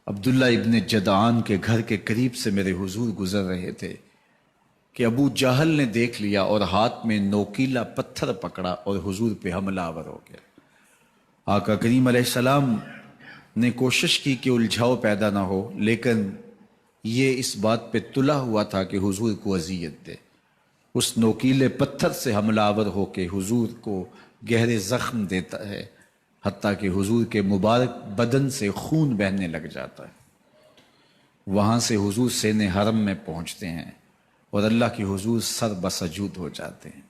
عبداللہ ابن جدعان کے گھر کے قریب سے میرے حضور گزر رہے تھے کہ ابو جہل نے دیکھ لیا اور ہاتھ میں نوکیلا پتھر پکڑا اور حضور پہ حملہ آور ہو گیا۔ آقا کریم علیہ السلام نے کوشش کی کہ الجھاؤ پیدا نہ ہو، لیکن یہ اس بات پہ تلا ہوا تھا کہ حضور کو اذیت دے۔ اس نوکیلے پتھر سے حملہ آور ہو کے حضور کو گہرے زخم دیتا ہے، حتیٰ کہ حضور کے مبارک بدن سے خون بہنے لگ جاتا ہے۔ وہاں سے حضور سین حرم میں پہنچتے ہیں اور اللہ کے حضور سر بسجود ہو جاتے ہیں۔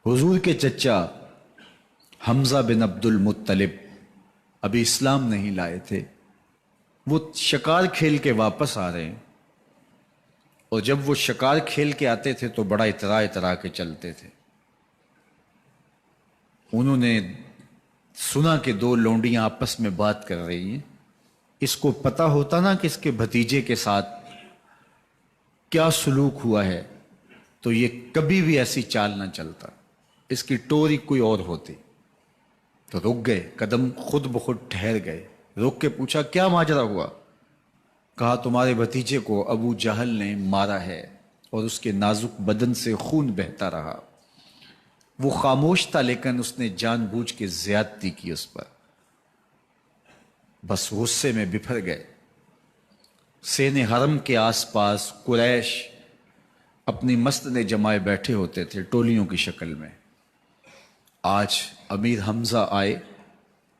حضور کے چچا حمزہ بن عبد المطلب ابھی اسلام نہیں لائے تھے، وہ شکار کھیل کے واپس آ رہے ہیں، اور جب وہ شکار کھیل کے آتے تھے تو بڑا اترا کے چلتے تھے۔ انہوں نے سنا کہ دو لونڈیاں آپس میں بات کر رہی ہیں۔ اس کو پتہ ہوتا نا کہ اس کے بھتیجے کے ساتھ کیا سلوک ہوا ہے تو یہ کبھی بھی ایسی چال نہ چلتا، اس کی ٹوری کوئی اور ہوتی۔ تو رک گئے، قدم خود بخود ٹھہر گئے، رک کے پوچھا کیا ماجرا ہوا؟ کہا تمہارے بھتیجے کو ابو جہل نے مارا ہے اور اس کے نازک بدن سے خون بہتا رہا۔ وہ خاموش تھا لیکن اس نے جان بوجھ کے زیادتی کی اس پر۔ بس غصے میں بپھر گئے۔ سین حرم کے آس پاس قریش اپنی مسجدیں جمائے بیٹھے ہوتے تھے ٹولیوں کی شکل میں۔ آج امیر حمزہ آئے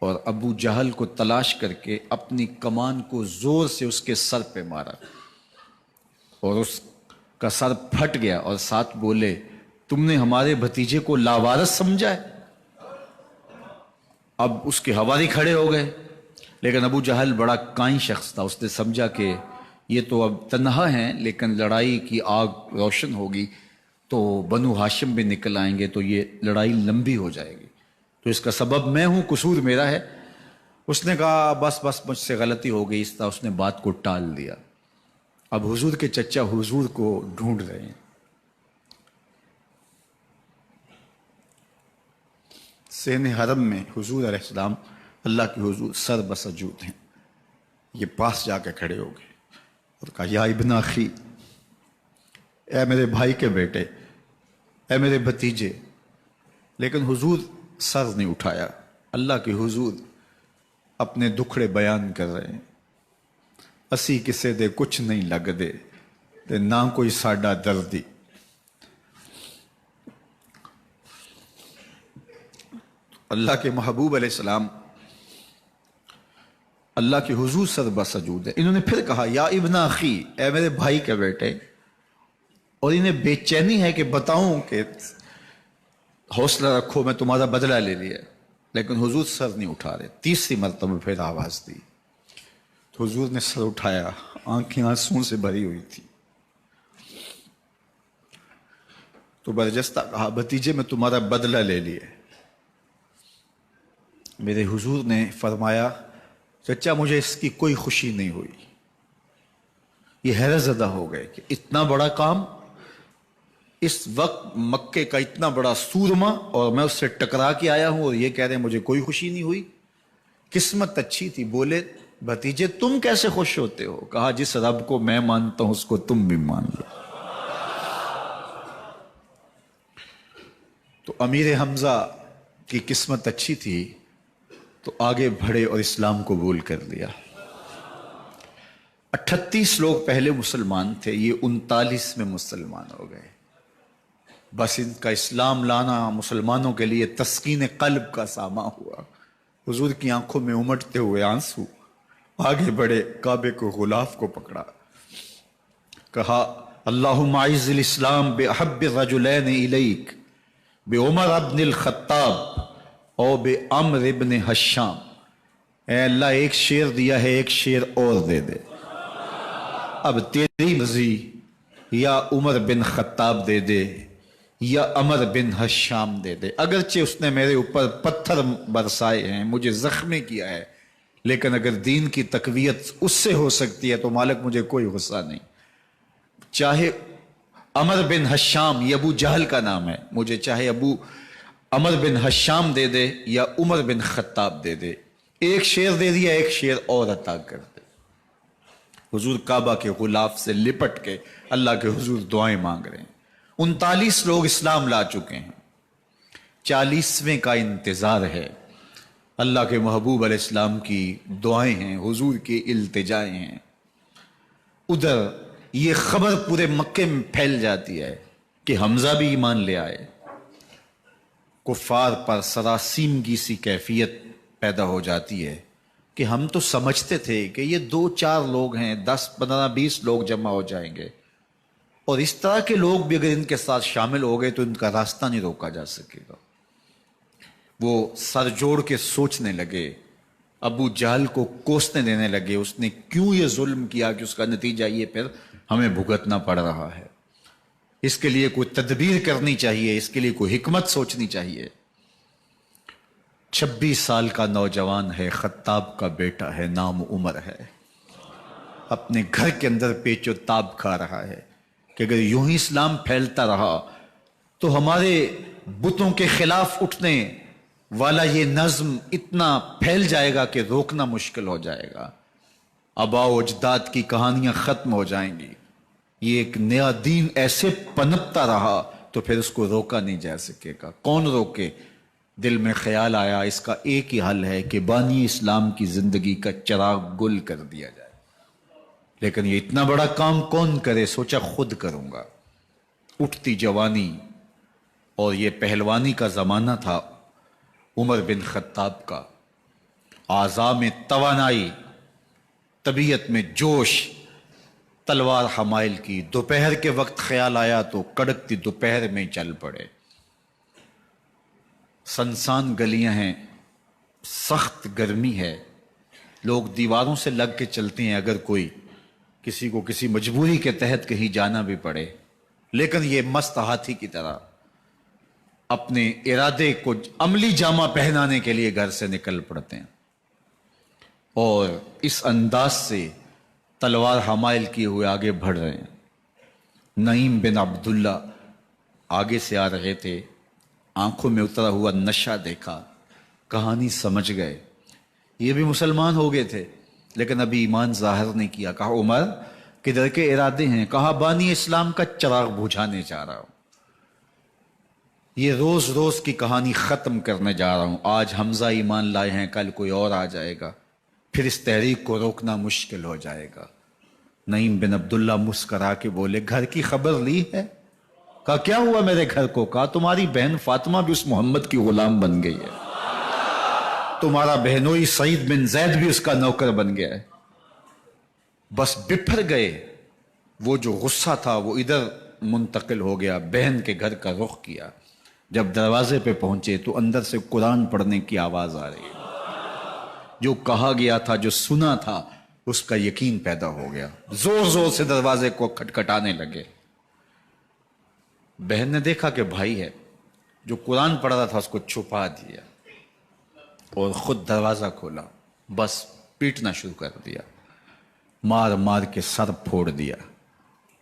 اور ابو جہل کو تلاش کر کے اپنی کمان کو زور سے اس کے سر پہ مارا اور اس کا سر پھٹ گیا، اور ساتھ بولے تم نے ہمارے بھتیجے کو لاوارث سمجھا ہے؟ اب اس کے حواری کھڑے ہو گئے، لیکن ابو جہل بڑا کائن شخص تھا، اس نے سمجھا کہ یہ تو اب تنہا ہیں، لیکن لڑائی کی آگ روشن ہوگی تو بنو ہاشم بھی نکل آئیں گے تو یہ لڑائی لمبی ہو جائے گی، تو اس کا سبب میں ہوں، قصور میرا ہے۔ اس نے کہا بس مجھ سے غلطی ہو گئی، اس طرح اس نے بات کو ٹال دیا۔ اب حضور کے چچا حضور کو ڈھونڈ رہے ہیں۔ سین حرم میں حضور علیہ السلام اللہ کے حضور سر بسجود ہیں۔ یہ پاس جا کے کھڑے ہو گئے اور کہا یا ابن اخی، اے میرے بھائی کے بیٹے، اے میرے بھتیجے۔ لیکن حضور سر نہیں اٹھایا۔ اللہ کے حضور اپنے دکھڑے بیان کر رہے ہیں۔ اسی کسے دے کچھ نہیں لگ دے تے نہ کوئی ساڈا دردی۔ اللہ کے محبوب علیہ السلام اللہ کے حضور سر بسجود ہے۔ انہوں نے پھر کہا یا ابن اخی، اے میرے بھائی کے بیٹے، اور انہیں بے چینی ہے کہ بتاؤں کہ حوصلہ رکھو میں تمہارا بدلہ لے لیا، لیکن حضور سر نہیں اٹھا رہے۔ تیسری مرتبہ پھر آواز دی تو حضور نے سر اٹھایا، آنکھیں آنسوں سے بھری ہوئی تھی، تو برجستہ کہا بھتیجے میں تمہارا بدلہ لے لیا۔ میرے حضور نے فرمایا چچا مجھے اس کی کوئی خوشی نہیں ہوئی۔ یہ حیرت زدہ ہو گئے کہ اتنا بڑا کام، اس وقت مکے کا اتنا بڑا سورما، اور میں اس سے ٹکرا کے آیا ہوں اور یہ کہہ رہے ہیں مجھے کوئی خوشی نہیں ہوئی۔ قسمت اچھی تھی۔ بولے بھتیجے تم کیسے خوش ہوتے ہو؟ کہا جس رب کو میں مانتا ہوں اس کو تم بھی مان لو۔ تو امیر حمزہ کی قسمت اچھی تھی تو آگے بڑھے اور اسلام قبول کر لیا۔ 38 لوگ پہلے مسلمان تھے، یہ 39 میں مسلمان ہو گئے۔ بس ان کا اسلام لانا مسلمانوں کے لیے تسکین قلب کا ساما ہوا۔ حضور کی آنکھوں میں امٹتے ہوئے آنسو، آگے بڑھے، کعبے کو غلاف کو پکڑا، کہا اللہم اعز الاسلام باحب الرجلین الیک بعمر ابن الخطاب او بعمر ابن حشام۔ اے اللہ ایک شیر دیا ہے، ایک شیر اور دے دے، اب تیری مرضی، یا عمر بن خطاب دے دے یا عمر بن حشام دے دے۔ اگرچہ اس نے میرے اوپر پتھر برسائے ہیں، مجھے زخمی کیا ہے، لیکن اگر دین کی تقویت اس سے ہو سکتی ہے تو مالک مجھے کوئی غصہ نہیں۔ چاہے عمر بن حشام، یہ ابو جہل کا نام ہے، مجھے چاہے ابو عمر بن حشام دے دے یا عمر بن خطاب دے دے، ایک شیر دے دیا، ایک شیر اور عطا کر دے۔ حضور کعبہ کے غلاف سے لپٹ کے اللہ کے حضور دعائیں مانگ رہے ہیں۔ 39 لوگ اسلام لا چکے ہیں، 40ویں کا انتظار ہے۔ اللہ کے محبوب علیہ السلام کی دعائیں ہیں، حضور کی التجائیں ہیں۔ ادھر یہ خبر پورے مکے میں پھیل جاتی ہے کہ حمزہ بھی ایمان لے آئے۔ کفار پر سراسیمگی سی کیفیت پیدا ہو جاتی ہے کہ ہم تو سمجھتے تھے کہ یہ 2-4 لوگ ہیں، 10 15 20 لوگ جمع ہو جائیں گے، اور اس طرح کے لوگ بھی اگر ان کے ساتھ شامل ہو گئے تو ان کا راستہ نہیں روکا جا سکے گا۔ وہ سر جوڑ کے سوچنے لگے، ابو جہل کو کوسنے دینے لگے، اس نے کیوں یہ ظلم کیا کہ اس کا نتیجہ یہ پھر ہمیں بھگتنا پڑ رہا ہے۔ اس کے لیے کوئی تدبیر کرنی چاہیے، اس کے لیے کوئی حکمت سوچنی چاہیے۔ 26 سال کا نوجوان ہے، خطاب کا بیٹا ہے، نام عمر ہے، اپنے گھر کے اندر پیچ و تاب کھا رہا ہے کہ اگر یوں ہی اسلام پھیلتا رہا تو ہمارے بتوں کے خلاف اٹھنے والا یہ نظم اتنا پھیل جائے گا کہ روکنا مشکل ہو جائے گا، آباء و اجداد کی کہانیاں ختم ہو جائیں گی، یہ ایک نیا دین ایسے پنپتا رہا تو پھر اس کو روکا نہیں جا سکے گا۔ کون روکے؟ دل میں خیال آیا اس کا ایک ہی حل ہے کہ بانی اسلام کی زندگی کا چراغ گل کر دیا جائے۔ لیکن یہ اتنا بڑا کام کون کرے؟ سوچا خود کروں گا۔ اٹھتی جوانی اور یہ پہلوانی کا زمانہ تھا عمر بن خطاب کا، اعضاء میں توانائی، طبیعت میں جوش، تلوار حمائل کی۔ دوپہر کے وقت خیال آیا تو کڑکتی دوپہر میں چل پڑے۔ سنسان گلیاں ہیں، سخت گرمی ہے، لوگ دیواروں سے لگ کے چلتے ہیں اگر کوئی کسی کو کسی مجبوری کے تحت کہیں جانا بھی پڑے، لیکن یہ مست ہاتھی کی طرح اپنے ارادے کو عملی جامہ پہنانے کے لیے گھر سے نکل پڑتے ہیں، اور اس انداز سے تلوار حمائل کیے ہوئے آگے بڑھ رہے ہیں۔ نعیم بن عبداللہ آگے سے آ رہے تھے، آنکھوں میں اترا ہوا نشہ دیکھا، کہانی سمجھ گئے، یہ بھی مسلمان ہو گئے تھے لیکن ابھی ایمان ظاہر نہیں کیا۔ کہا عمر کدھر کے ارادے ہیں؟ کہا بانی اسلام کا چراغ بجھانے جا رہا ہوں، یہ روز روز کی کہانی ختم کرنے جا رہا ہوں۔ آج حمزہ ایمان لائے ہیں، کل کوئی اور آ جائے گا، پھر اس تحریک کو روکنا مشکل ہو جائے گا۔ نعیم بن عبداللہ مسکرا کے بولے گھر کی خبر لی ہے؟ کہا کیا ہوا میرے گھر کو؟ کہا تمہاری بہن فاطمہ بھی اس محمد کی غلام بن گئی ہے، تمہارا بہنوئی سعید بن زید بھی اس کا نوکر بن گیا ہے۔ بس بپھر گئے، وہ جو غصہ تھا وہ ادھر منتقل ہو گیا، بہن کے گھر کا رخ کیا۔ جب دروازے پہ پہنچے تو اندر سے قرآن پڑھنے کی آواز آ رہی ہے، جو کہا گیا تھا، جو سنا تھا، اس کا یقین پیدا ہو گیا۔ زور زور سے دروازے کو کھٹکھٹانے لگے۔ بہن نے دیکھا کہ بھائی ہے، جو قرآن پڑھ رہا تھا اس کو چھپا دیا اور خود دروازہ کھولا، بس پیٹنا شروع کر دیا، مار مار کے سر پھوڑ دیا،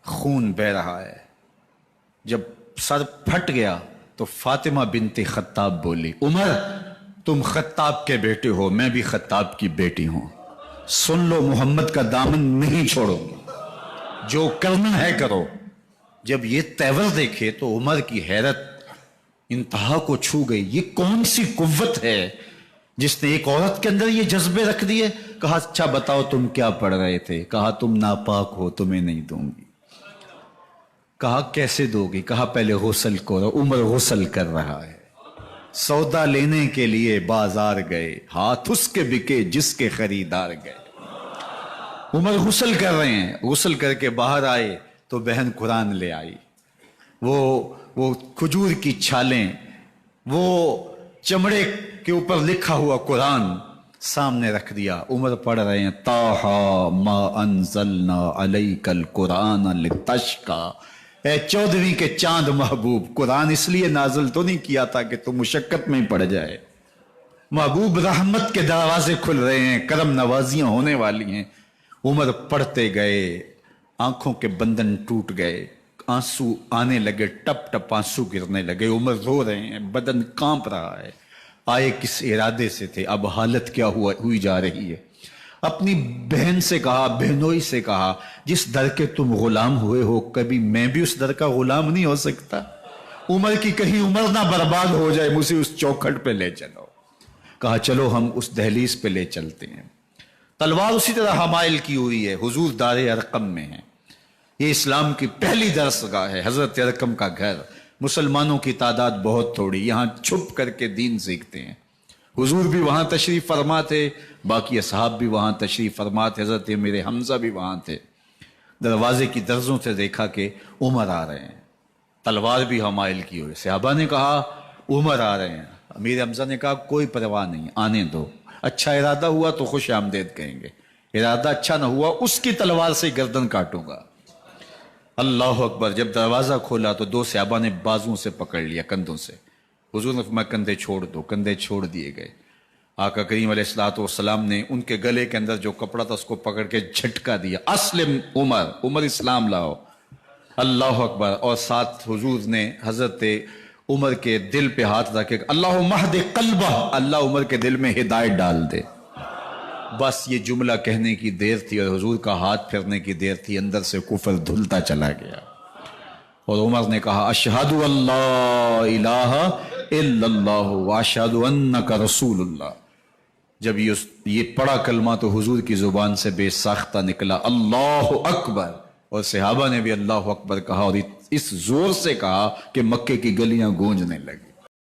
خون بہہ رہا ہے۔ جب سر پھٹ گیا تو فاطمہ بنت خطاب بولی عمر تم خطاب کے بیٹے ہو، میں بھی خطاب کی بیٹی ہوں، سن لو محمد کا دامن نہیں چھوڑو، جو کرنا ہے کرو۔ جب یہ تیور دیکھے تو عمر کی حیرت انتہا کو چھو گئی، یہ کون سی قوت ہے جس نے ایک عورت کے اندر یہ جذبے رکھ دیے؟ کہا اچھا بتاؤ تم کیا پڑھ رہے تھے؟ کہا تم ناپاک ہو، تمہیں نہیں دوں گی۔ کہا کیسے دو گی؟ کہا پہلے غسل کرو۔ عمر غسل کر رہا ہے، سودا لینے کے لیے بازار گئے، ہاتھ اس کے بکے جس کے خریدار گئے۔ عمر غسل کر رہے ہیں، غسل کر کے باہر آئے تو بہن قرآن لے آئی، وہ کھجور کی چھالیں، وہ چمڑے کے اوپر لکھا ہوا قرآن سامنے رکھ دیا۔ عمر پڑھ رہے ہیں طٰہٰ ما انزلنا علیک القرآن لتشقیٰ، اے 14ویں کے چاند محبوب، قرآن اس لیے نازل تو نہیں کیا تھا کہ تم مشقت میں پڑ جائے۔ محبوب رحمت کے دروازے کھل رہے ہیں، کرم نوازیاں ہونے والی ہیں۔ عمر پڑھتے گئے، آنکھوں کے بندن ٹوٹ گئے، آنسو آنے لگے، ٹپ ٹپ آنسو گرنے لگے۔ عمر رو رہے ہیں، بدن کانپ رہا ہے۔ آئے کس ارادے سے تھے، اب حالت کیا ہوئی جا رہی ہے؟ اپنی بہن سے کہا، بہنوئی سے کہا، جس در کے تم غلام ہوئے ہو کبھی میں بھی اس در کا غلام نہیں ہو سکتا؟ عمر کی کہیں عمر نہ برباد ہو جائے، مجھے اس چوکھٹ پہ لے چلو۔ کہا چلو ہم اس دہلیز پہ لے چلتے ہیں۔ تلوار اسی طرح حمائل کی ہوئی ہے، حضور دار ارقم میں ہے۔ یہ اسلام کی پہلی درس گاہ ہے، حضرت ارقم کا گھر۔ مسلمانوں کی تعداد بہت تھوڑی، یہاں چھپ کر کے دین سیکھتے ہیں۔ حضور بھی وہاں تشریف فرما تھے، باقی اصحاب بھی وہاں تشریف فرما تھے، حضرت میرے حمزہ بھی وہاں تھے۔ دروازے کی درزوں سے دیکھا کہ عمر آ رہے ہیں، تلوار بھی حمائل کی ہوئی۔ صحابہ نے کہا عمر آ رہے ہیں، امیر حمزہ نے کہا کوئی پرواہ نہیں، آنے دو، اچھا ارادہ ہوا تو خوش آمدید کہیں گے، ارادہ اچھا نہ ہوا اس کی تلوار سے گردن کاٹوں گا۔ اللہ اکبر۔ جب دروازہ کھولا تو دو صحابہ نے بازوں سے پکڑ لیا، کندھوں سے۔ حضور نے فرمایا کندھے چھوڑ دو، کندھے چھوڑ دیے گئے۔ آقا کریم علیہ الصلوۃ والسلام نے ان کے گلے کے اندر جو کپڑا تھا اس کو پکڑ کے جھٹکا دیا، اسلم عمر، عمر اسلام لاؤ۔ اللہ اکبر۔ اور ساتھ حضور نے حضرت عمر کے دل پہ ہاتھ رکھے، اللہم اہد قلبہ، اللہ عمر کے دل میں ہدایت ڈال دے۔ بس یہ جملہ کہنے کی دیر تھی اور حضور کا ہاتھ پھرنے کی دیر تھی، اندر سے کفر دھلتا چلا گیا۔ اور عمر نے کہا اشہد اللہ الہ الا اللہ واشہد انک رسول اللہ۔ جب یہ پڑا کلمہ تو حضور کی زبان سے بے ساختہ نکلا اللہ اکبر، اور صحابہ نے بھی اللہ اکبر کہا، اور اس زور سے کہا کہ مکے کی گلیاں گونجنے لگی۔